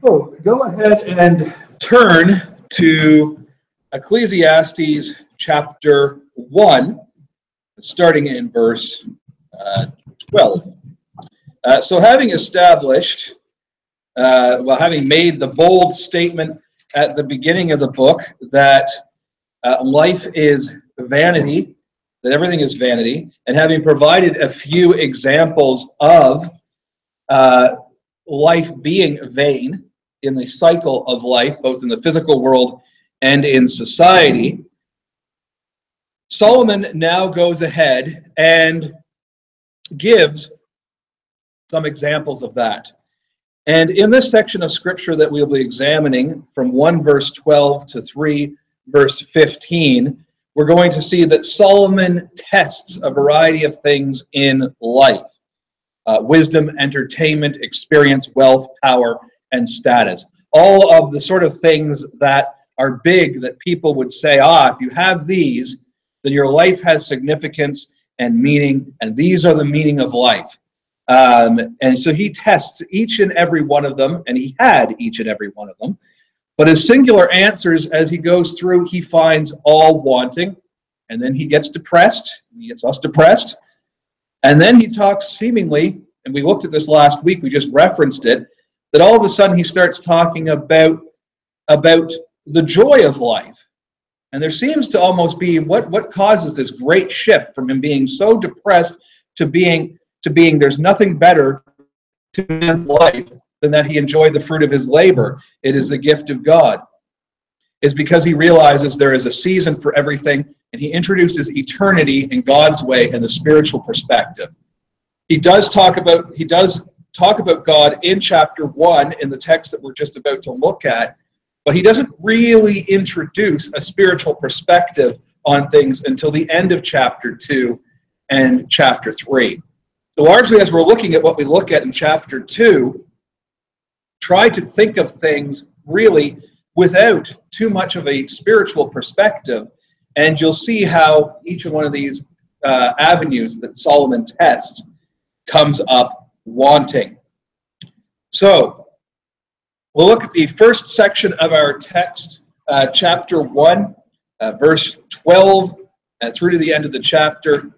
So go ahead and turn to Ecclesiastes chapter 1, starting in verse 12. So having established, having made the bold statement at the beginning of the book that life is vanity, that everything is vanity, and having provided a few examples of life being vain in the cycle of life, both in the physical world and in society, Solomon now goes ahead and gives some examples of that. And in this section of scripture that we'll be examining from 1 verse 12 to 3 verse 15, we're going to see that Solomon tests a variety of things in life. Wisdom, entertainment, experience, wealth, power, and status. All of the sort of things that are big that people would say, if you have these, then your life has significance and meaning, and these are the meaning of life. And so he tests each and every one of them, and he had each and every one of them. But his singular answers, as he goes through, he finds all wanting, and then he gets depressed, he gets us depressed, and then he talks seemingly, and we looked at this last week, we just referenced it, that all of a sudden he starts talking about the joy of life. And there seems to almost be what causes this great shift from him being so depressed to being there's nothing better to his life than that he enjoyed the fruit of his labor. It is the gift of God. Is because he realizes there is a season for everything, and he introduces eternity in God's way and the spiritual perspective. He does talk about God in chapter 1 in the text that we're just about to look at, but he doesn't really introduce a spiritual perspective on things until the end of chapter 2 and chapter 3. So largely as we're looking at what we look at in chapter 2, try to think of things really without too much of a spiritual perspective, and you'll see how each one of these avenues that Solomon tests comes up wanting. So we'll look at the first section of our text, chapter 1, verse 12, through to the end of the chapter.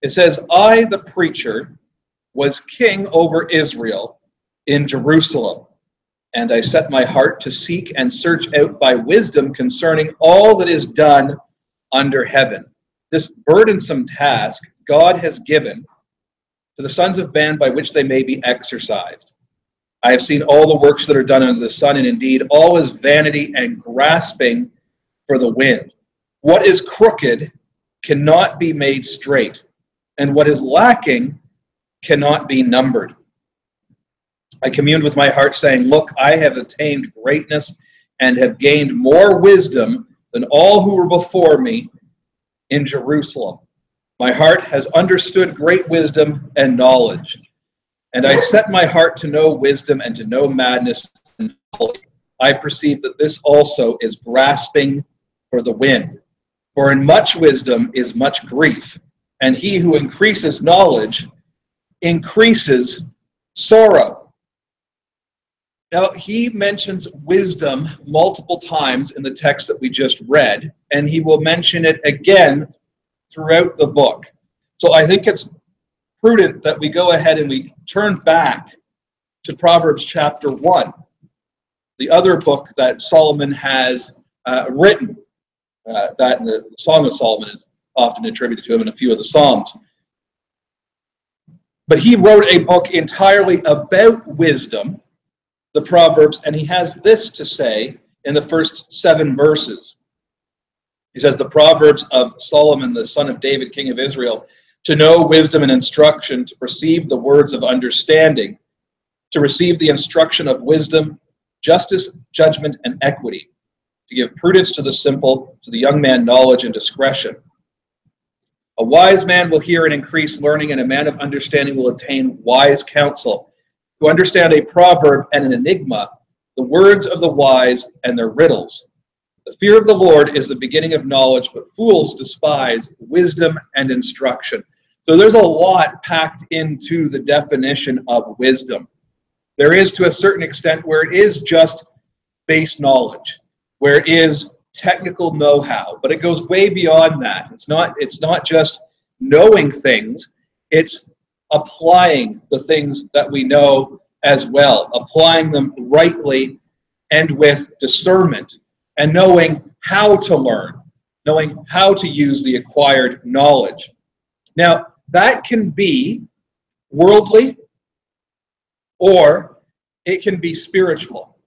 It says, I, the preacher, was king over Israel in Jerusalem, and I set my heart to seek and search out by wisdom concerning all that is done under heaven. This burdensome task God has given to the sons of man by which they may be exercised. I have seen all the works that are done under the sun, and indeed all is vanity and grasping for the wind. What is crooked cannot be made straight, and what is lacking cannot be numbered. I communed with my heart, saying, look, I have attained greatness and have gained more wisdom than all who were before me in Jerusalem. My heart has understood great wisdom and knowledge. And I set my heart to know wisdom and to know madness and folly. I perceive that this also is grasping for the wind. For in much wisdom is much grief, and he who increases knowledge increases sorrow. Now, he mentions wisdom multiple times in the text that we just read, and he will mention it again throughout the book. So I think it's prudent that we go ahead and we turn back to Proverbs chapter 1, the other book that Solomon has written. That the Song of Solomon is often attributed to him in a few of the Psalms. But he wrote a book entirely about wisdom, the Proverbs, and he has this to say in the first 7 verses. He says, the Proverbs of Solomon, the son of David, king of Israel, to know wisdom and instruction, to perceive the words of understanding, to receive the instruction of wisdom, justice, judgment, and equity, to give prudence to the simple, to the young man knowledge and discretion. A wise man will hear and increase learning, and a man of understanding will attain wise counsel. To understand a proverb and an enigma, the words of the wise and their riddles. The fear of the Lord is the beginning of knowledge, but fools despise wisdom and instruction. So there's a lot packed into the definition of wisdom. There is, to a certain extent, where it is just base knowledge, where it is technical know-how, but it goes way beyond that. It's not just knowing things, it's applying the things that we know as well, applying them rightly and with discernment, and knowing how to learn, knowing how to use the acquired knowledge. Now, that can be worldly or it can be spiritual.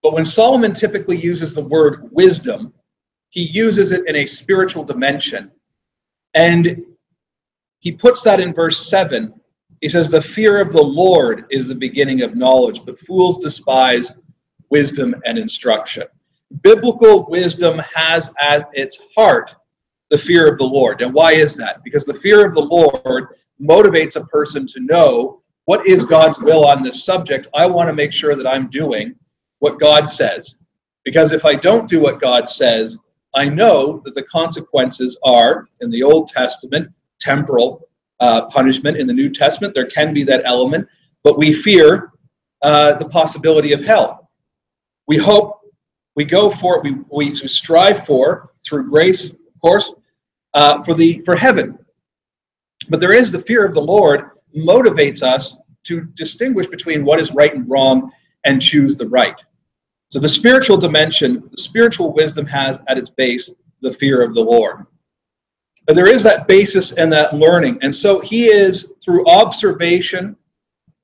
But when Solomon typically uses the word wisdom, he uses it in a spiritual dimension. And he puts that in verse 7. He says, "The fear of the Lord is the beginning of knowledge, but fools despise wisdom and instruction." Biblical wisdom has at its heart the fear of the Lord. And why is that? Because the fear of the Lord motivates a person to know what is God's will on this subject. I want to make sure that I'm doing what God says. Because if I don't do what God says, I know that the consequences are, in the Old Testament, temporal punishment. In the New Testament, there can be that element, but we fear the possibility of hell. We hope, we go for it, we strive for, through grace, of course, for heaven. But there is the fear of the Lord motivates us to distinguish between what is right and wrong and choose the right. So the spiritual dimension, the spiritual wisdom has at its base the fear of the Lord. But there is that basis and that learning. And so he is, through observation,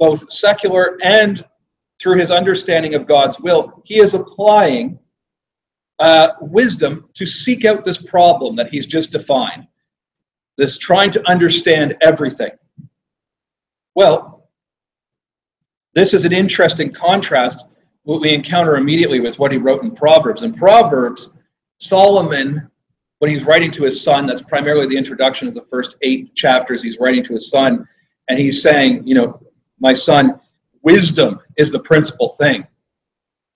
both secular and through his understanding of God's will, he is applying wisdom to seek out this problem that he's just defined, this trying to understand everything. Well, this is an interesting contrast, what we encounter immediately with what he wrote in Proverbs. In Proverbs, Solomon, when he's writing to his son, that's primarily the introduction, is the first 8 chapters he's writing to his son, and he's saying, my son, wisdom is the principal thing,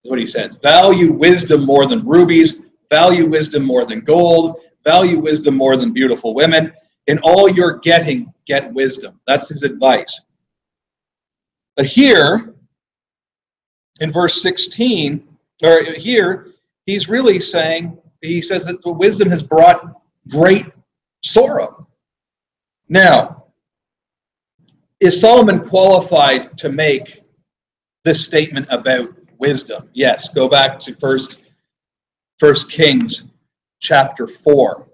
is what he says. Value wisdom more than rubies, value wisdom more than gold, value wisdom more than beautiful women. In all you're getting, get wisdom. That's his advice. But here, in verse 16, or here, he's really saying, he says that the wisdom has brought great sorrow. Now, is Solomon qualified to make this statement about wisdom? Yes, go back to First Kings chapter 4.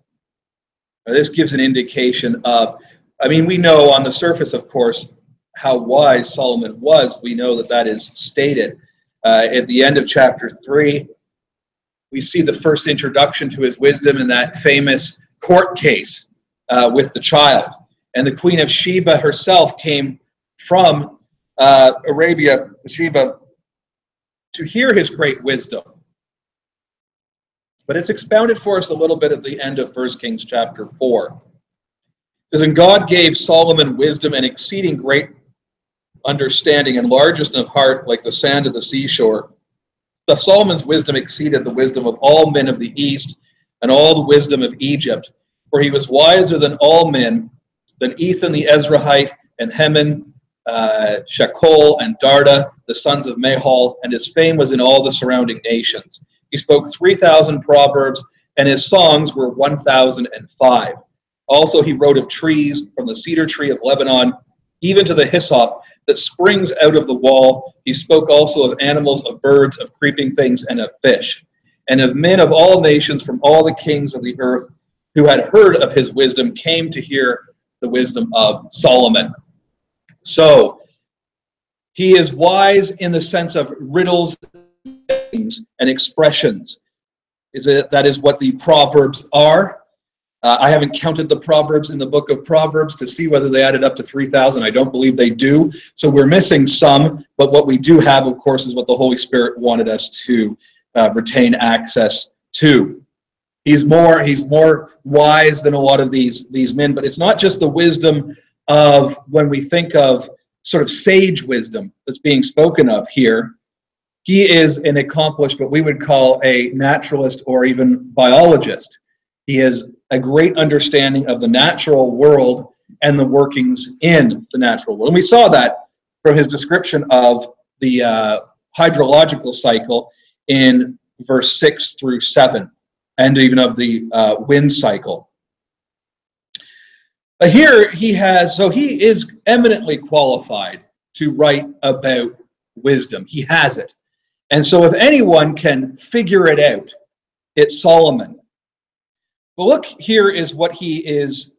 Now, this gives an indication of, we know on the surface, of course, how wise Solomon was. We know that is stated. At the end of chapter 3, we see the first introduction to his wisdom in that famous court case with the child. And the Queen of Sheba herself came from Arabia, Sheba, to hear his great wisdom. But it's expounded for us a little bit at the end of 1 Kings chapter 4. It says, "And God gave Solomon wisdom and exceeding great understanding and largest of heart like the sand of the seashore. But Solomon's wisdom exceeded the wisdom of all men of the east and all the wisdom of Egypt. For he was wiser than all men, than Ethan the Ezrahite, and Heman, Shekol, and Darda, the sons of Mahol, and his fame was in all the surrounding nations. He spoke 3,000 proverbs, and his songs were 1,005. Also he wrote of trees, from the cedar tree of Lebanon, even to the hyssop that springs out of the wall. He spoke also of animals, of birds, of creeping things, and of fish, and of men of all nations from all the kings of the earth who had heard of his wisdom came to hear the wisdom of Solomon." So, he is wise in the sense of riddles and expressions. That is what the Proverbs are. I haven't counted the Proverbs in the book of Proverbs to see whether they added up to 3,000. I don't believe they do. So we're missing some, but what we do have, of course, is what the Holy Spirit wanted us to retain access to. He's more wise than a lot of these men, but it's not just the wisdom of, when we think of sort of sage wisdom that's being spoken of here. He is an accomplished, what we would call a naturalist or even biologist. He has a great understanding of the natural world and the workings in the natural world. And we saw that from his description of hydrological cycle in verse 6 through 7, and even of the wind cycle. Here he is eminently qualified to write about wisdom. He has it. And so if anyone can figure it out, it's Solomon. But look, here is what he is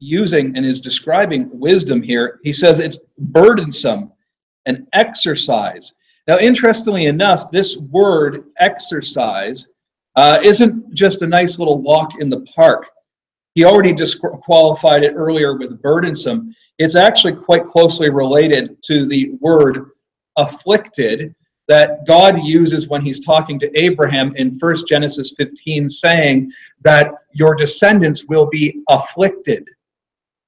using and is describing wisdom here. He says it's burdensome and exercise. Now, interestingly enough, this word exercise isn't just a nice little walk in the park. He already qualified it earlier with burdensome. It's actually quite closely related to the word afflicted that God uses when he's talking to Abraham in 1 Genesis 15, saying that your descendants will be afflicted.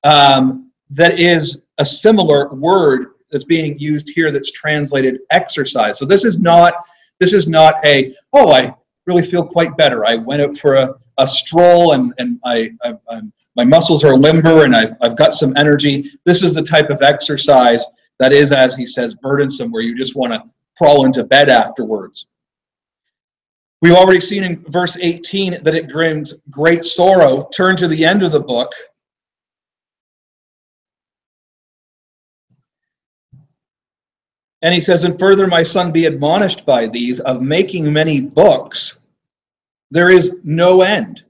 That is a similar word that's being used here that's translated exercise. So this is not a, oh, I really feel quite better. I went out for a stroll and my muscles are limber and I've got some energy. This is the type of exercise that is, as he says, burdensome, where you just want to crawl into bed afterwards. We've already seen in verse 18 that it brings great sorrow. Turn to the end of the book. And he says, and further, my son, be admonished by these, of making many books, there is no end,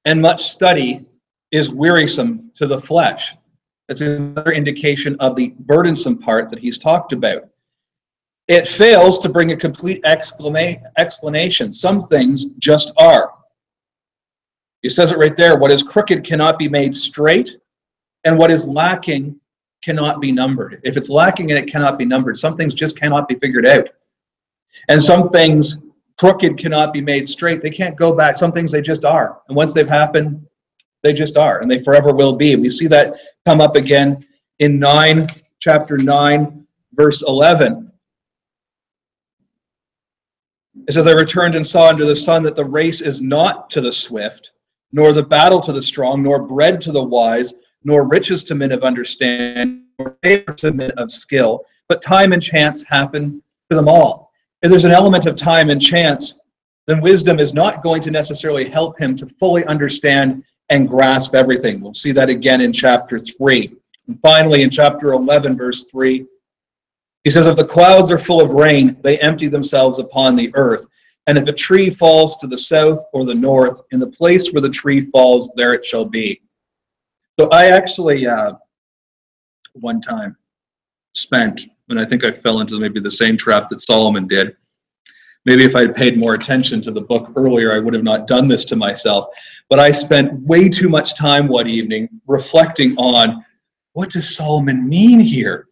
and much study is wearisome to the flesh. That's another indication of the burdensome part that he's talked about. It fails to bring a complete explanation. Some things just are. He says it right there. What is crooked cannot be made straight, and what is lacking cannot be numbered. If it's lacking and it cannot be numbered, some things just cannot be figured out. And some things crooked cannot be made straight. They can't go back. Some things, they just are. And once they've happened, they just are, and they forever will be. We see that come up again in chapter 9, verse 11. It says, I returned and saw under the sun that the race is not to the swift, nor the battle to the strong, nor bread to the wise, nor riches to men of understanding, nor favor to men of skill, but time and chance happen to them all. If there's an element of time and chance, then wisdom is not going to necessarily help him to fully understand and grasp everything. We'll see that again in chapter 3. And finally, in chapter 11, verse 3, he says, if the clouds are full of rain, they empty themselves upon the earth. And if a tree falls to the south or the north, in the place where the tree falls, there it shall be. So I actually, one time, spent, and I think I fell into maybe the same trap that Solomon did. Maybe if I had paid more attention to the book earlier, I would have not done this to myself. But I spent way too much time one evening reflecting on, what does Solomon mean here?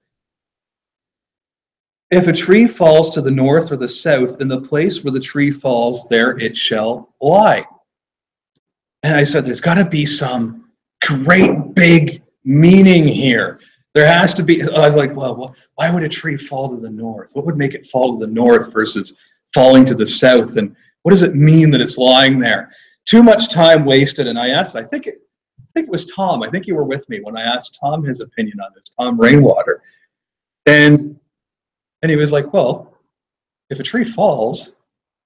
If a tree falls to the north or the south, in the place where the tree falls, there it shall lie. And I said, there's got to be some great big meaning here. There has to be. I was like, well, why would a tree fall to the north? What would make it fall to the north versus falling to the south? And what does it mean that it's lying there? Too much time wasted. And I asked, I think it was Tom. I think you were with me when I asked Tom his opinion on this, Tom Rainwater. And he was like, well, if a tree falls,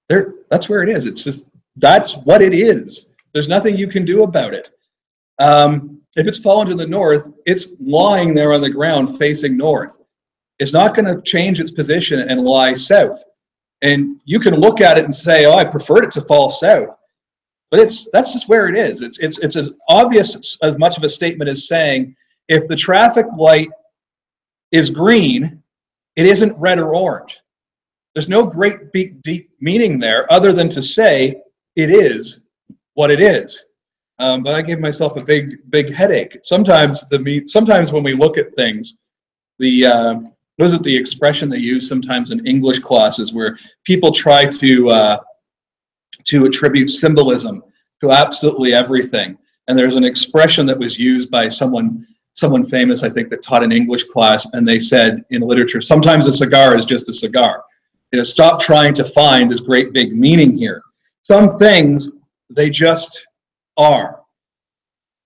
that's where it is. It's just, that's what it is. There's nothing you can do about it. If it's fallen to the north, it's lying there on the ground facing north. It's not going to change its position and lie south. And you can look at it and say, oh, I preferred it to fall south. But that's just where it is. It's as obvious as much of a statement as saying, if the traffic light is green, it isn't red or orange. There's no great big deep meaning there other than to say it is what it is. But I gave myself a big headache. Sometimes when we look at things, was it the expression they use sometimes in English classes where people try to attribute symbolism to absolutely everything? And there's an expression that was used by someone famous, I think, that taught an English class, and they said in literature, sometimes a cigar is just a cigar. Stop trying to find this great big meaning here. Some things, they just are.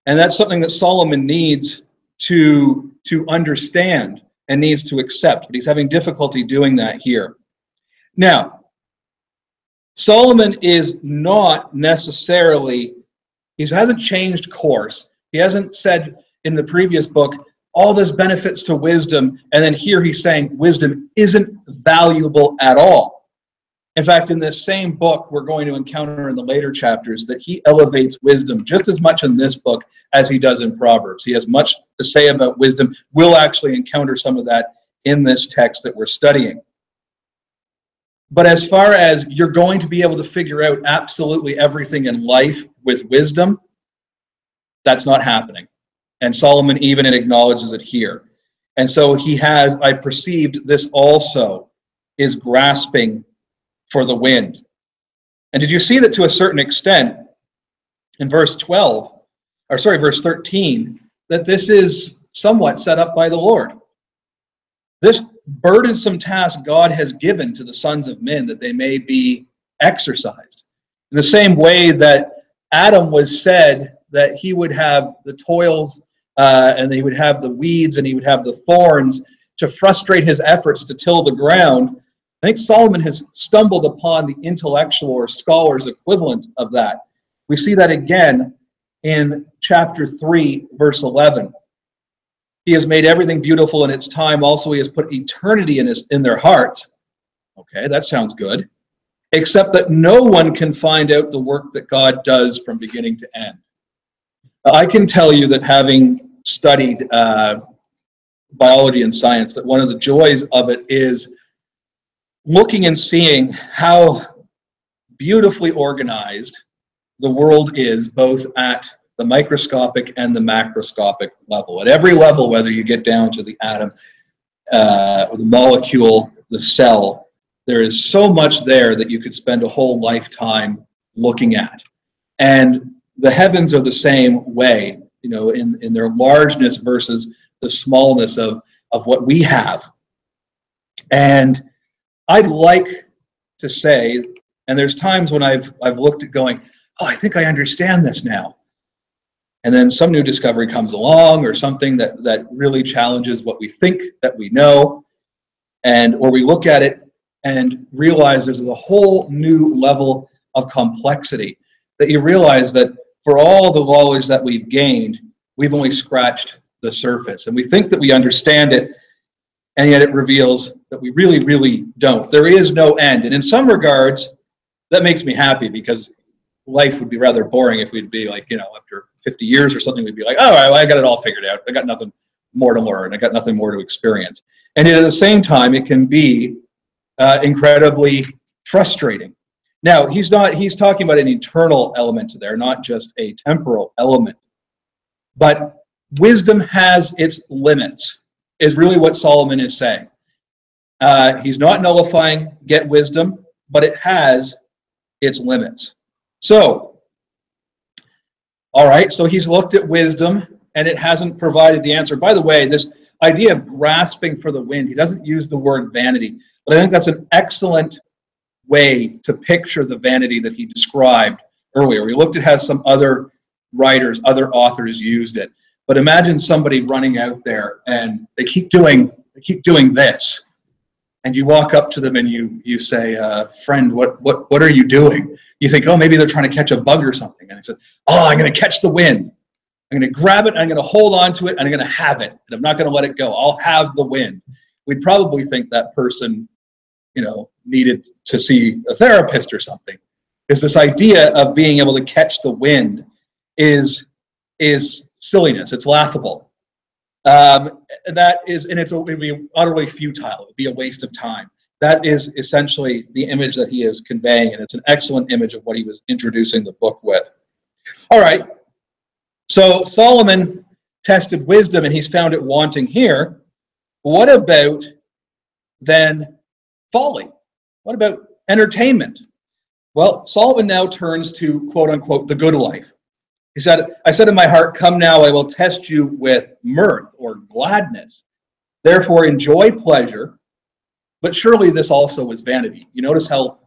And that's something that Solomon needs to understand. and needs to accept, but he's having difficulty doing that here. Now, Solomon is not necessarily, he hasn't changed course. He hasn't said in the previous book, all this benefits to wisdom, and then here he's saying wisdom isn't valuable at all. In fact, in this same book, we're going to encounter in the later chapters that he elevates wisdom just as much in this book as he does in Proverbs. He has much to say about wisdom. We'll actually encounter some of that in this text that we're studying. But as far as you're going to be able to figure out absolutely everything in life with wisdom, that's not happening. And Solomon even acknowledges it here. And so he has, I perceived this also is grasping for the wind. And did you see that to a certain extent in verse 13, that this is somewhat set up by the Lord? This burdensome task God has given to the sons of men that they may be exercised. In the same way that Adam was said that he would have the toils and he would have the weeds and he would have the thorns to frustrate his efforts to till the ground, I think Solomon has stumbled upon the intellectual or scholar's equivalent of that. We see that again in chapter 3, verse 11. He has made everything beautiful in its time. Also, he has put eternity in their hearts. Okay, that sounds good. Except that no one can find out the work that God does from beginning to end. I can tell you that having studied biology and science, that one of the joys of it is looking and seeing how beautifully organized the world is, both at the microscopic and the macroscopic level. At every level, whether you get down to the atom, or the molecule, the cell, there is so much there that you could spend a whole lifetime looking at. And the heavens are the same way, you know, in their largeness versus the smallness of what we have. And I'd like to say, and there's times when I've looked at going, oh, I think I understand this now. And then some new discovery comes along, or something that really challenges what we think that we know, or we look at it and realize there's a whole new level of complexity, that you realize that for all the knowledge that we've gained, we've only scratched the surface. And we think that we understand it, and yet it reveals that we really, really don't. There is no end. And in some regards, that makes me happy, because life would be rather boring if we'd be like, you know, after 50 years or something, we'd be like, oh, well, I got it all figured out. I got nothing more to learn. I got nothing more to experience. And yet at the same time, it can be incredibly frustrating. Now, he's talking about an eternal element there, not just a temporal element. But wisdom has its limits, is really what Solomon is saying. He's not nullifying get wisdom, but it has its limits. So, all right, so he's looked at wisdom, and it hasn't provided the answer. By the way, this idea of grasping for the wind, he doesn't use the word vanity, but I think that's an excellent way to picture the vanity that he described earlier. We looked at how some other writers, other authors used it. But imagine somebody running out there and they keep doing this. And you walk up to them and you say, friend, what are you doing? You think, oh, maybe they're trying to catch a bug or something. And he said, oh, I'm going to catch the wind. I'm going to grab it, I'm going to hold on to it, and I'm going to have it. And I'm not going to let it go. I'll have the wind. We'd probably think that person, you know, needed to see a therapist or something. Because this idea of being able to catch the wind is silliness. It's laughable. That is, and it would be utterly futile. It would be a waste of time. That is essentially the image that he is conveying, and it's an excellent image of what he was introducing the book with. All right. So Solomon tested wisdom, and he's found it wanting here. What about then folly? What about entertainment? Well, Solomon now turns to, quote unquote, the good life. He said, I said in my heart, come now, I will test you with mirth or gladness. Therefore, enjoy pleasure. But surely this also was vanity. You notice how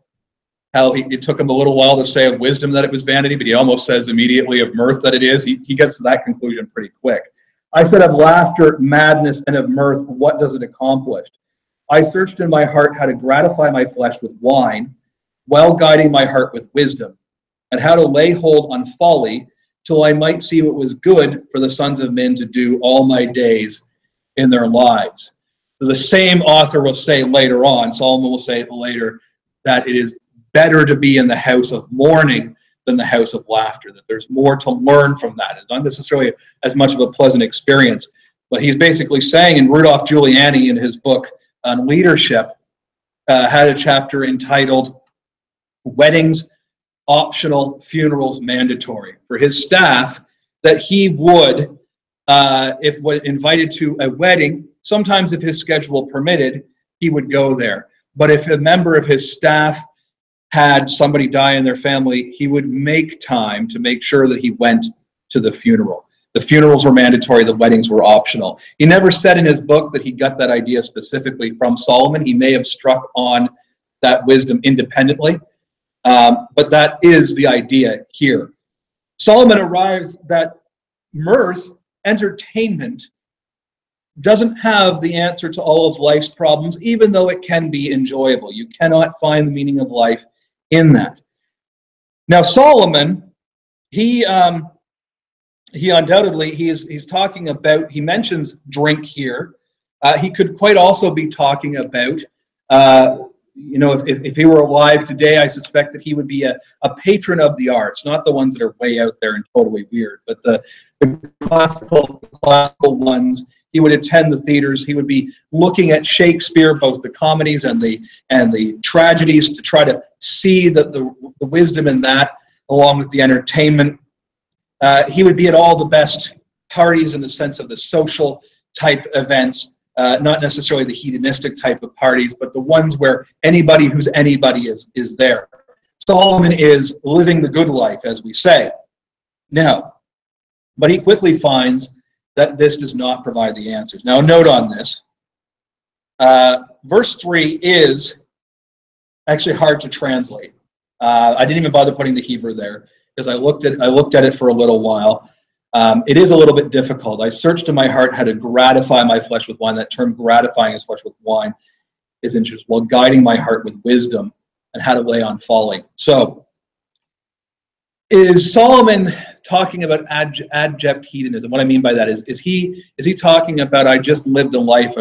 it took him a little while to say of wisdom that it was vanity, but he almost says immediately of mirth that it is. He gets to that conclusion pretty quick. I said, of laughter, madness, and of mirth, what does it accomplish? I searched in my heart how to gratify my flesh with wine, while guiding my heart with wisdom, and how to lay hold on folly, till I might see what was good for the sons of men to do all my days in their lives. So the same author will say later on, Solomon will say later, that it is better to be in the house of mourning than the house of laughter, that there's more to learn from that. It's not necessarily as much of a pleasant experience, but he's basically saying, and Rudolph Giuliani in his book on leadership had a chapter entitled Weddings Optional, Funerals Mandatory, for his staff, that he would, if invited to a wedding, sometimes if his schedule permitted, he would go there. But if a member of his staff had somebody die in their family, he would make time to make sure that he went to the funeral. The funerals were mandatory, the weddings were optional. He never said in his book that he got that idea specifically from Solomon. He may have struck on that wisdom independently, but that is the idea here. Solomon arrives that mirth, entertainment, doesn't have the answer to all of life's problems, even though it can be enjoyable. You cannot find the meaning of life in that. Now, Solomon, he undoubtedly, he's talking about, he mentions drink here. He could quite also be talking about, if he were alive today, I suspect that he would be a patron of the arts, not the ones that are way out there and totally weird, but the classical ones. He would attend the theaters. He would be looking at Shakespeare, both the comedies and the tragedies, to try to see the wisdom in that, along with the entertainment. He would be at all the best parties in the sense of the social type events, not necessarily the hedonistic type of parties, but the ones where anybody who's anybody is there. Solomon is living the good life, as we say. Now, but he quickly finds that this does not provide the answers. Now, a note on this. Verse 3 is actually hard to translate. I didn't even bother putting the Hebrew there because I looked at it for a little while. It is a little bit difficult. I searched in my heart how to gratify my flesh with wine. That term, gratifying his flesh with wine, is interesting. While guiding my heart with wisdom, and how to lay on folly. So, is Solomon talking about abject hedonism? What I mean by that is he talking about, I just lived a life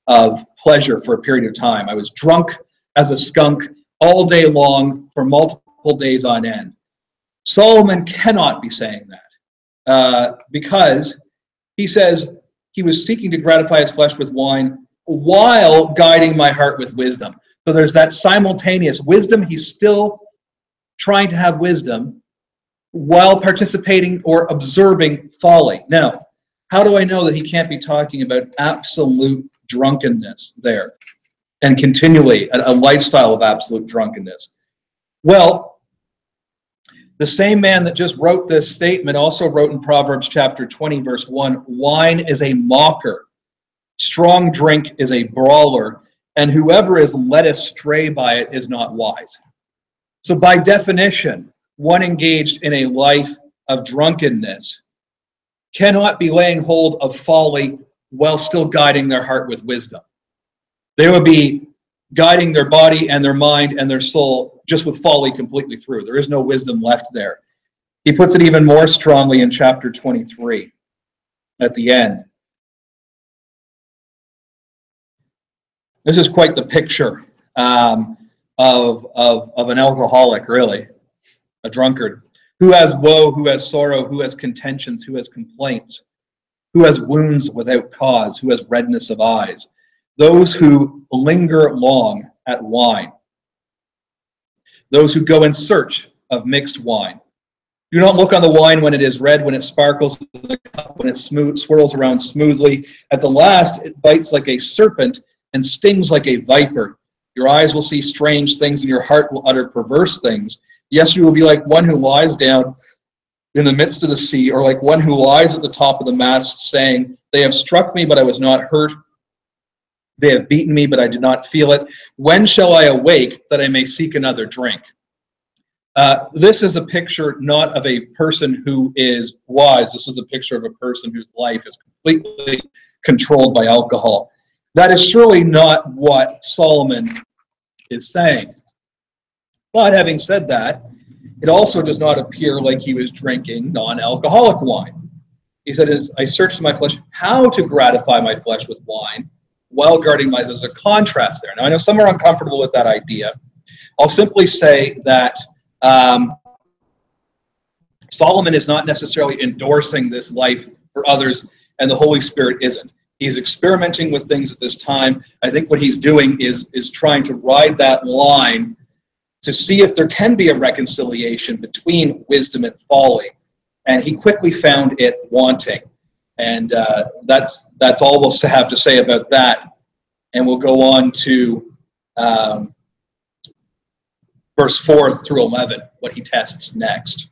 of pleasure for a period of time. I was drunk as a skunk all day long for multiple days on end. Solomon cannot be saying that because he says he was seeking to gratify his flesh with wine while guiding my heart with wisdom. So there's that simultaneous wisdom. He's still trying to have wisdom while participating or observing folly. Now, how do I know that he can't be talking about absolute drunkenness there and continually a lifestyle of absolute drunkenness? Well, the same man that just wrote this statement also wrote in Proverbs chapter 20, verse 1, wine is a mocker, strong drink is a brawler, and whoever is led astray by it is not wise. So by definition, one engaged in a life of drunkenness cannot be laying hold of folly while still guiding their heart with wisdom. They would be guiding their body and their mind and their soul just with folly completely through. There is no wisdom left there. He puts it even more strongly in chapter 23 at the end. This is quite the picture of an alcoholic, really. A drunkard, who has woe, who has sorrow, who has contentions, who has complaints, who has wounds without cause, who has redness of eyes, those who linger long at wine, those who go in search of mixed wine. Do not look on the wine when it is red, when it sparkles in the cup, when it swirls around smoothly. At the last, it bites like a serpent and stings like a viper. Your eyes will see strange things, and your heart will utter perverse things. Yes, you will be like one who lies down in the midst of the sea, or like one who lies at the top of the mast, saying, they have struck me, but I was not hurt. They have beaten me, but I did not feel it. When shall I awake that I may seek another drink? This is a picture not of a person who is wise. This was a picture of a person whose life is completely controlled by alcohol. That is surely not what Solomon is saying. But having said that, it also does not appear like he was drinking non-alcoholic wine. He said, I searched my flesh how to gratify my flesh with wine while guarding my... There's a contrast there. Now, I know some are uncomfortable with that idea. I'll simply say that Solomon is not necessarily endorsing this life for others, and the Holy Spirit isn't. He's experimenting with things at this time. I think what he's doing is trying to ride that line to see if there can be a reconciliation between wisdom and folly. And he quickly found it wanting. And that's all we'll have to say about that. And we'll go on to verse 4 through 11, what he tests next.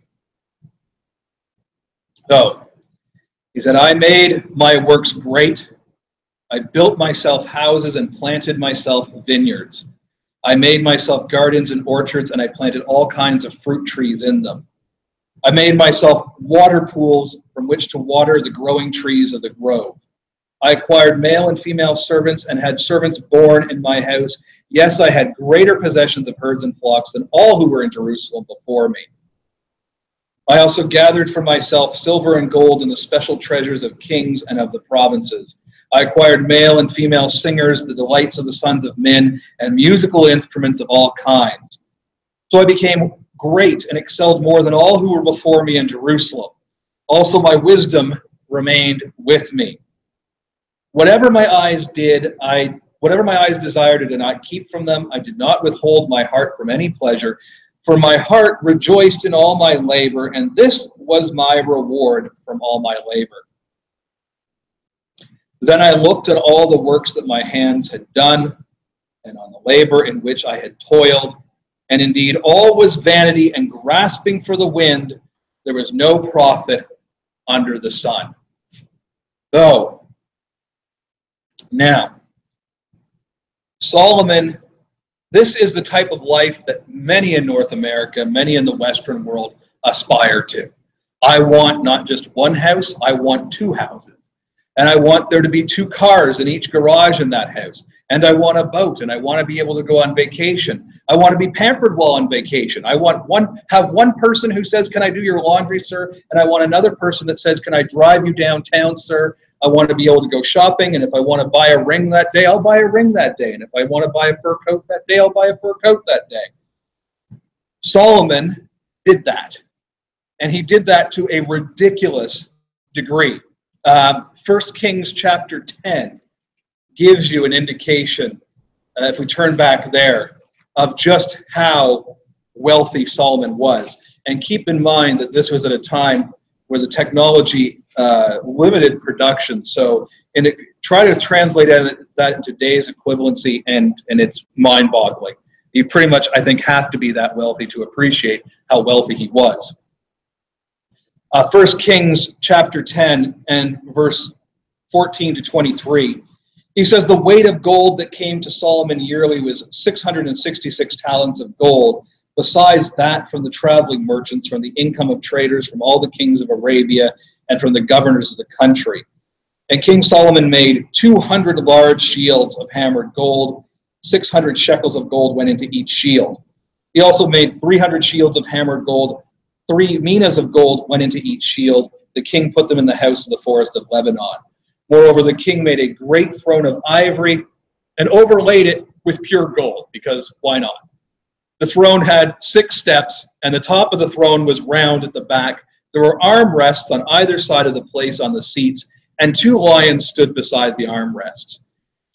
So, he said, I made my works great. I built myself houses and planted myself vineyards. I made myself gardens and orchards, and I planted all kinds of fruit trees in them. I made myself water pools from which to water the growing trees of the grove. I acquired male and female servants and had servants born in my house. Yes, I had greater possessions of herds and flocks than all who were in Jerusalem before me. I also gathered for myself silver and gold and the special treasures of kings and of the provinces. I acquired male and female singers, the delights of the sons of men, and musical instruments of all kinds. So I became great and excelled more than all who were before me in Jerusalem. Also my wisdom remained with me. Whatever my eyes desired, I did not keep from them. I did not withhold my heart from any pleasure, for my heart rejoiced in all my labor, and this was my reward from all my labor. Then I looked at all the works that my hands had done, and on the labor in which I had toiled, and indeed all was vanity and grasping for the wind. There was no profit under the sun. So, now, Solomon, this is the type of life that many in North America, many in the Western world aspire to. I want not just one house, I want two houses. And I want there to be two cars in each garage in that house. And I want a boat, and I want to be able to go on vacation. I want to be pampered while on vacation. I want have one person who says, can I do your laundry, sir? And I want another person that says, can I drive you downtown, sir? I want to be able to go shopping, and if I want to buy a ring that day, I'll buy a ring that day. And if I want to buy a fur coat that day, I'll buy a fur coat that day. Solomon did that. And he did that to a ridiculous degree. 1 Kings chapter 10 gives you an indication, if we turn back there, of just how wealthy Solomon was. And keep in mind that this was at a time where the technology limited production. So try to translate that into today's equivalency, and it's mind-boggling. You pretty much, I think, have to be that wealthy to appreciate how wealthy he was. 1 Kings chapter 10 and verse 14 to 23, he says, the weight of gold that came to Solomon yearly was 666 talents of gold, besides that from the traveling merchants, from the income of traders, from all the kings of Arabia, and from the governors of the country. And King Solomon made 200 large shields of hammered gold. 600 shekels of gold went into each shield. He also made 300 shields of hammered gold. 3 minas of gold went into each shield. The king put them in the house of the forest of Lebanon. Moreover, the king made a great throne of ivory and overlaid it with pure gold, because why not? The throne had 6 steps, and the top of the throne was round at the back. There were armrests on either side of the place on the seats, and 2 lions stood beside the armrests.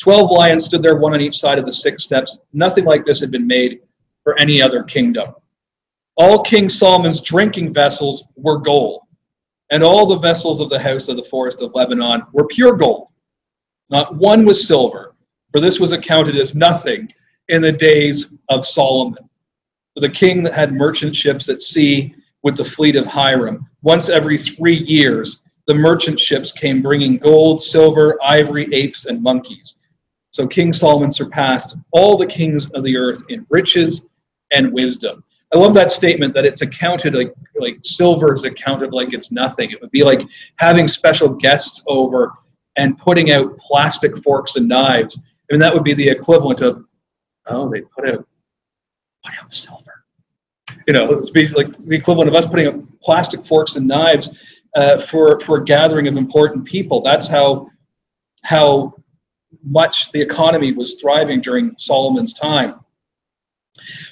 12 lions stood there, 1 on each side of the 6 steps. Nothing like this had been made for any other kingdom. All King Solomon's drinking vessels were gold, and all the vessels of the house of the forest of Lebanon were pure gold. Not one was silver, for this was accounted as nothing in the days of Solomon. For the king that had merchant ships at sea with the fleet of Hiram, once every 3 years, the merchant ships came bringing gold, silver, ivory, apes, and monkeys. So King Solomon surpassed all the kings of the earth in riches and wisdom. I love that statement that it's accounted like silver is accounted like it's nothing. It would be like having special guests over and putting out plastic forks and knives. I mean, that would be the equivalent of, oh, they put out silver. You know, it's basically like the equivalent of us putting up plastic forks and knives for a gathering of important people. That's how much the economy was thriving during Solomon's time.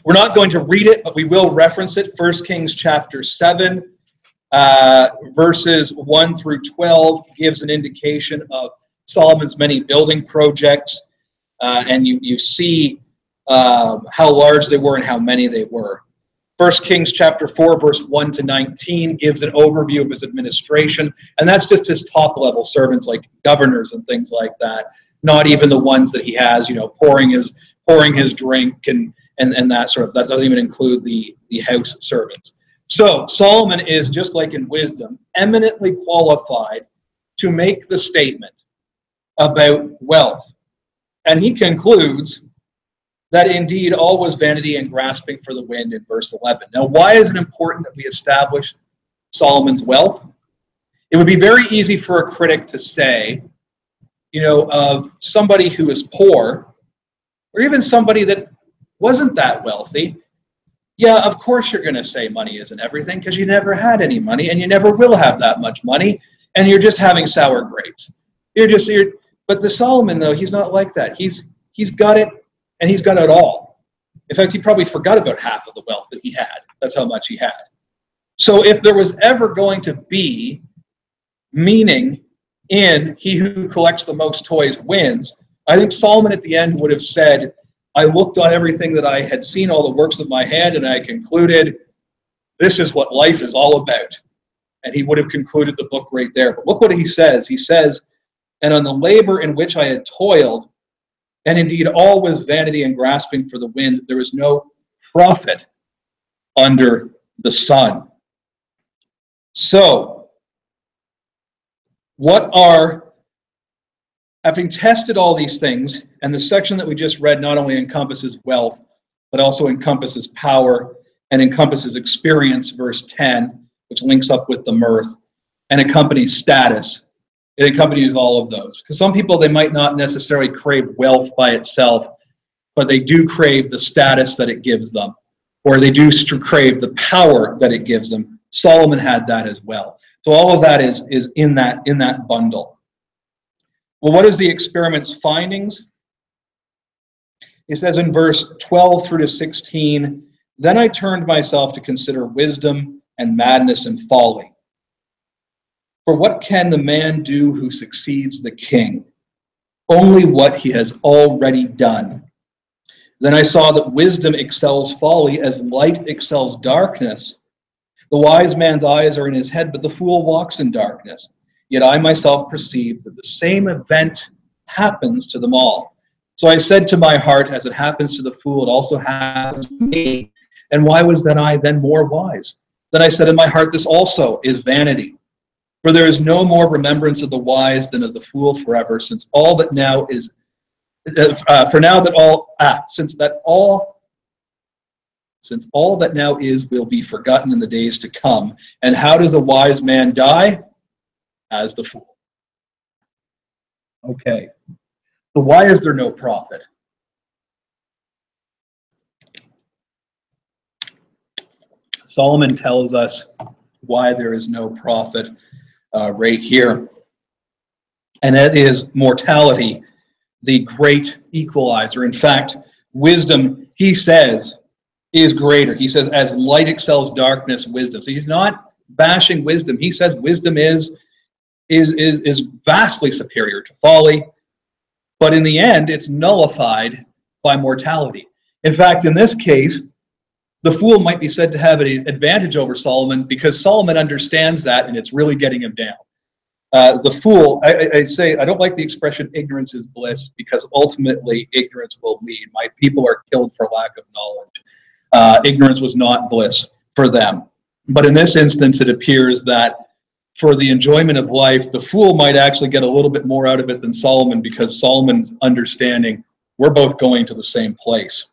We're not going to read it, but we will reference it. 1 Kings chapter 7, verses 1 through 12 gives an indication of Solomon's many building projects, and you see how large they were and how many they were. 1 Kings chapter 4, verse 1 to 19 gives an overview of his administration, and that's just his top-level servants like governors and things like that, not even the ones that he has, you know, pouring his drink and that sort of, that doesn't even include the house servants. So Solomon is, just like in wisdom, eminently qualified to make the statement about wealth. And he concludes that indeed all was vanity and grasping for the wind in verse 11. Now, why is it important that we establish Solomon's wealth? It would be very easy for a critic to say, you know, of somebody who is poor, or even somebody that wasn't that wealthy, yeah, of course you're going to say money isn't everything because you never had any money and you never will have that much money and you're just having sour grapes. But the Solomon, though, he's not like that. He's got it, and he's got it all. In fact, he probably forgot about half of the wealth that he had. That's how much he had. So if there was ever going to be meaning in he who collects the most toys wins, I think Solomon at the end would have said, I looked on everything that I had seen, all the works of my hand, and I concluded, this is what life is all about. And he would have concluded the book right there. But look what he says. He says, and on the labor in which I had toiled, and indeed all was vanity and grasping for the wind, there was no profit under the sun. So, having tested all these things, and the section that we just read not only encompasses wealth, but also encompasses power and encompasses experience, verse 10, which links up with the mirth, and accompanies status. It accompanies all of those. Because some people, they might not necessarily crave wealth by itself, but they do crave the status that it gives them, or they do crave the power that it gives them. Solomon had that as well. So all of that is in that bundle. Well, what is the experiment's findings? It says in verse 12 through to 16, then I turned myself to consider wisdom and madness and folly. For what can the man do who succeeds the king? Only what he has already done. Then I saw that wisdom excels folly as light excels darkness. The wise man's eyes are in his head, but the fool walks in darkness. Yet I myself perceive that the same event happens to them all. So I said to my heart, as it happens to the fool, it also happens to me. And why was then I then more wise? Then I said in my heart, this also is vanity. For there is no more remembrance of the wise than of the fool forever, since all that now is, since all that now is will be forgotten in the days to come. And how does a wise man die? As the fool. Okay. So why is there no profit? Solomon tells us why there is no profit right here. And that is mortality, the great equalizer. In fact, wisdom, he says, is greater. He says, as light excels darkness, wisdom. So he's not bashing wisdom. He says wisdom is vastly superior to folly, but in the end, it's nullified by mortality. In fact, in this case, the fool might be said to have an advantage over Solomon because Solomon understands that, and it's really getting him down. The fool, I say, I don't like the expression ignorance is bliss, because ultimately ignorance will lead. My people are killed for lack of knowledge. Ignorance was not bliss for them. But in this instance, it appears that for the enjoyment of life, the fool might actually get a little bit more out of it than Solomon, because Solomon's understanding we're both going to the same place.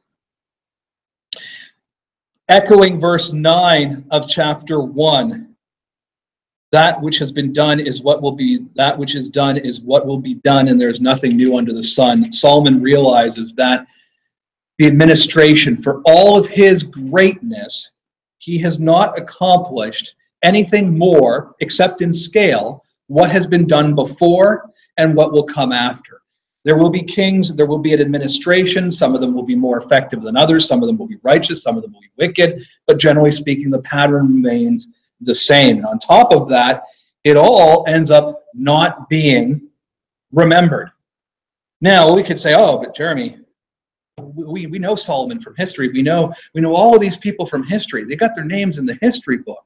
Echoing verse 9 of chapter 1, that which has been done is what will be, that which is done is what will be done, and there's nothing new under the sun. Solomon realizes that the administration, for all of his greatness, he has not accomplished anything more, except in scale, what has been done before and what will come after. There will be kings, there will be an administration, some of them will be more effective than others, some of them will be righteous, some of them will be wicked, but generally speaking, the pattern remains the same. And on top of that, it all ends up not being remembered. Now, we could say, oh, but Jeremy, we know Solomon from history. We know all of these people from history. They got their names in the history book.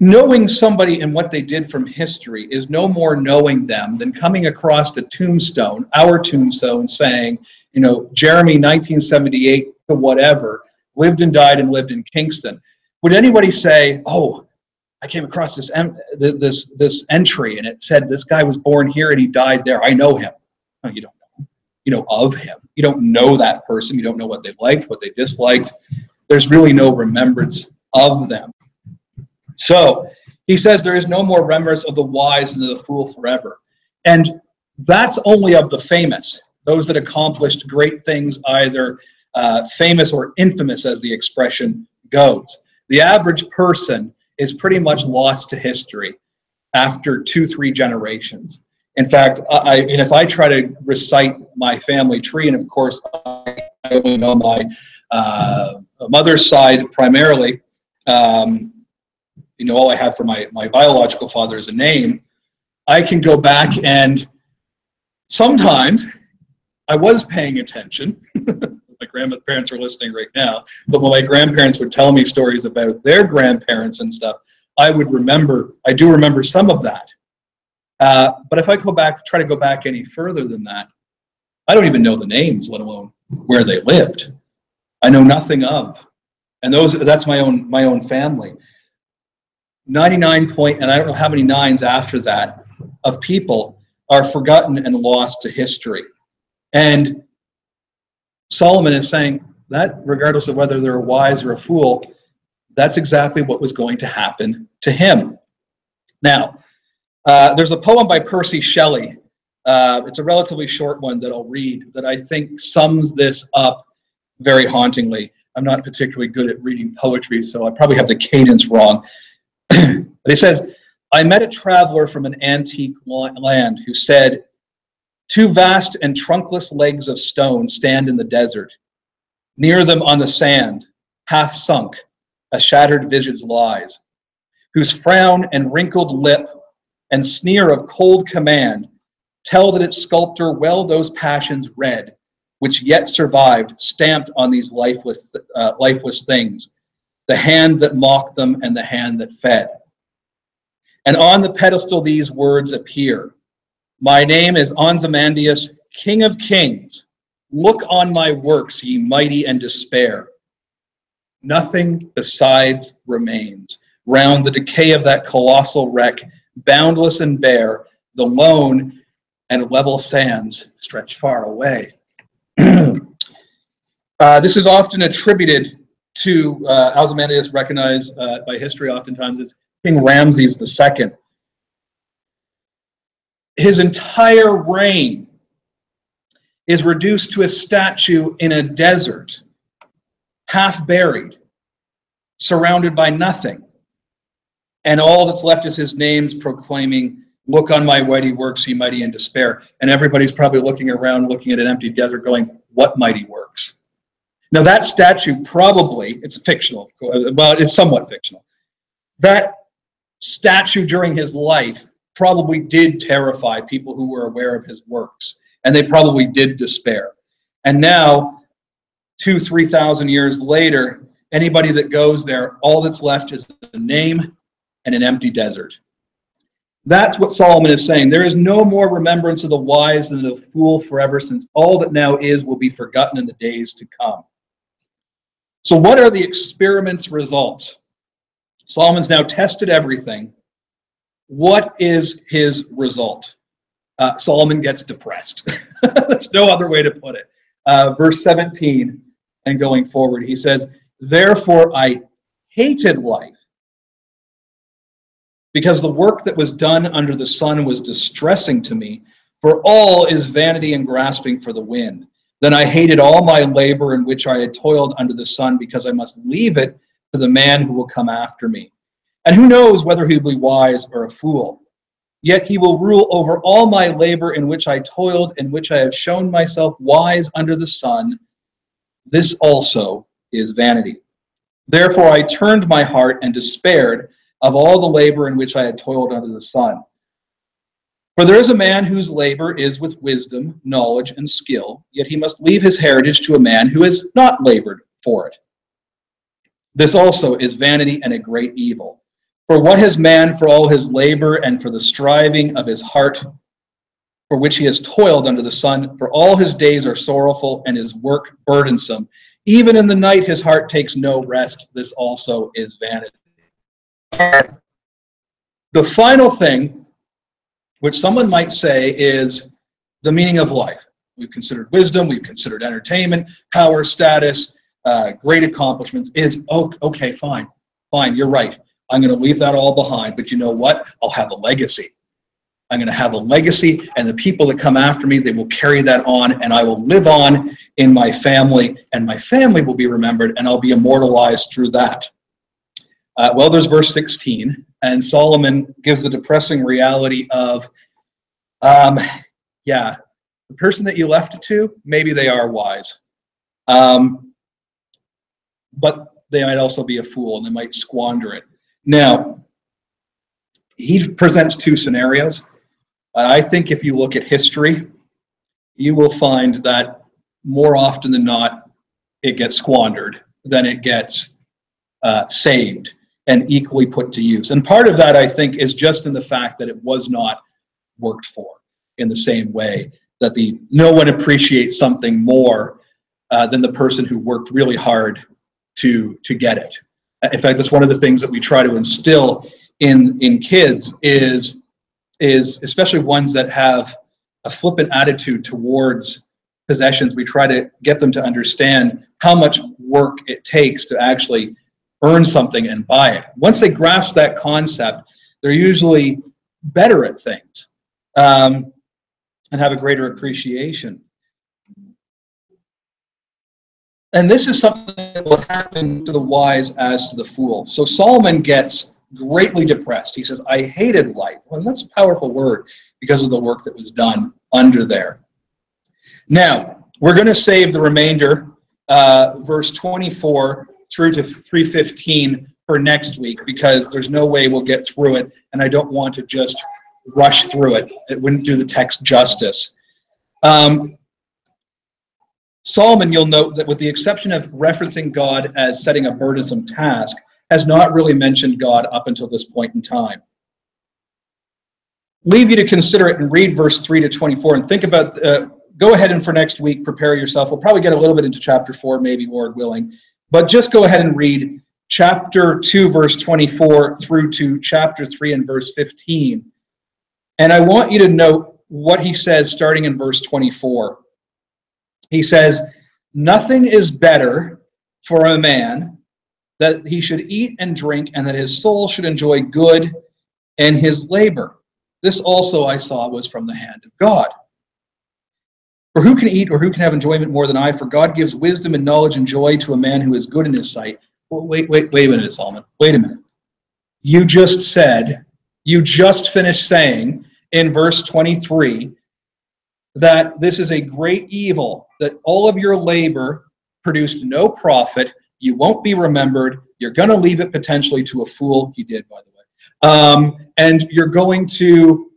Knowing somebody and what they did from history is no more knowing them than coming across a tombstone, our tombstone, saying, you know, Jeremy, 1978 to whatever, lived and died and lived in Kingston. Would anybody say, oh, I came across this entry and it said this guy was born here and he died there. I know him. No, you don't know him. You know of him. You don't know that person. You don't know what they liked, what they disliked. There's really no remembrance of them. So he says there is no more remembrance of the wise and of the fool forever. And that's only of the famous, those that accomplished great things, either famous or infamous as the expression goes. The average person is pretty much lost to history after 2-3 generations. In fact, if I try to recite my family tree, and of course I only know my mother's side primarily, all I have for my biological father is a name, I can go back and sometimes I was paying attention. My grandparents are listening right now, but when my grandparents would tell me stories about their grandparents and stuff, I do remember some of that. But if I try to go back any further than that, I don't even know the names, let alone where they lived. I know nothing of. And that's my own family. 99 point, and I don't know how many nines after that, of people are forgotten and lost to history. And Solomon is saying that regardless of whether they're a wise or a fool, that's exactly what was going to happen to him. Now, there's a poem by Percy Shelley. It's a relatively short one that I'll read that I think sums this up very hauntingly. I'm not particularly good at reading poetry, so I probably have the cadence wrong. But he says, I met a traveler from an antique land who said, 2 vast and trunkless legs of stone stand in the desert. Near them on the sand, half sunk, a shattered visage lies, whose frown and wrinkled lip and sneer of cold command tell that its sculptor well those passions read, which yet survived, stamped on these lifeless things, the hand that mocked them and the hand that fed. And on the pedestal these words appear. My name is Ozymandias, King of Kings. Look on my works, ye mighty, and despair. Nothing besides remains. Round the decay of that colossal wreck, boundless and bare, the lone and level sands stretch far away. This is often attributed to Ozymandias, recognized by history oftentimes as King Ramses II. His entire reign is reduced to a statue in a desert, half buried, surrounded by nothing. And all that's left is his names proclaiming, look on my mighty works, ye mighty in despair. And everybody's probably looking around, looking at an empty desert going, what mighty works? Now that statue probably, it's fictional, well, it's somewhat fictional. That statue during his life probably did terrify people who were aware of his works, and they probably did despair. And now, 2,000-3,000 years later, anybody that goes there, all that's left is a name and an empty desert. That's what Solomon is saying. There is no more remembrance of the wise than of the fool forever, since all that now is will be forgotten in the days to come. So what are the experiment's results? Solomon's now tested everything. What is his result? Solomon gets depressed. There's no other way to put it. Verse 17 and going forward. He says, therefore I hated life, because the work that was done under the sun was distressing to me, for all is vanity and grasping for the wind. Then I hated all my labor in which I had toiled under the sun, because I must leave it to the man who will come after me. And who knows whether he will be wise or a fool? Yet he will rule over all my labor in which I toiled, in which I have shown myself wise under the sun. This also is vanity. Therefore I turned my heart and despaired of all the labor in which I had toiled under the sun. For there is a man whose labor is with wisdom, knowledge, and skill, yet he must leave his heritage to a man who has not labored for it. This also is vanity and a great evil. For what has man for all his labor and for the striving of his heart, for which he has toiled under the sun? For all his days are sorrowful and his work burdensome. Even in the night his heart takes no rest. This also is vanity. The final thing, which someone might say, is the meaning of life. We've considered wisdom, we've considered entertainment, power, status, great accomplishments. Is okay, fine, you're right. I'm going to leave that all behind, but you know what? I'll have a legacy. I'm going to have a legacy, and the people that come after me, they will carry that on, and I will live on in my family, and my family will be remembered, and I'll be immortalized through that. Well, there's verse 16, and Solomon gives the depressing reality of, the person that you left it to, maybe they are wise. But they might also be a fool, and they might squander it. Now, he presents two scenarios. I think if you look at history, you will find that more often than not, it gets squandered than it gets saved and equally put to use. And part of that, I think, is just in the fact that it was not worked for in the same way, that no one appreciates something more than the person who worked really hard to get it. In fact, that's one of the things that we try to instill in kids is especially ones that have a flippant attitude towards possessions. We try to get them to understand how much work it takes to actually earn something and buy it. Once they grasp that concept, they're usually better at things and have a greater appreciation. And this is something that will happen to the wise as to the fool. So Solomon gets greatly depressed. He says, I hated life. Well, that's a powerful word because of the work that was done under there. Now, we're going to save the remainder, verse 24 through to 3:15 for next week, because there's no way we'll get through it, and I don't want to just rush through it. It wouldn't do the text justice. Solomon, you'll note that with the exception of referencing God as setting a burdensome task, has not really mentioned God up until this point in time. Leave you to consider it and read verse 3 to 24 and think about, go ahead and for next week, prepare yourself. We'll probably get a little bit into chapter 4, maybe, Lord willing, but just go ahead and read chapter 2, verse 24 through to chapter 3 and verse 15. And I want you to note what he says starting in verse 24. He says, nothing is better for a man that he should eat and drink, and that his soul should enjoy good and his labor. This also I saw was from the hand of God. For who can eat or who can have enjoyment more than I? For God gives wisdom and knowledge and joy to a man who is good in his sight. Well, wait a minute, Solomon. Wait a minute. You just finished saying in verse 23 that this is a great evil, that all of your labor produced no profit, you won't be remembered, you're going to leave it potentially to a fool. He did, by the way. And you're going to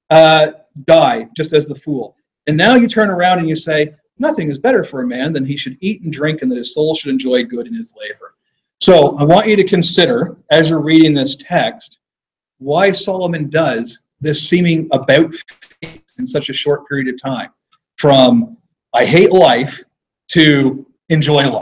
die just as the fool. And now you turn around and you say, nothing is better for a man than he should eat and drink, and that his soul should enjoy good in his labor. So I want you to consider, as you're reading this text, why Solomon does this seeming about face in such a short period of time. From I hate life to enjoy life.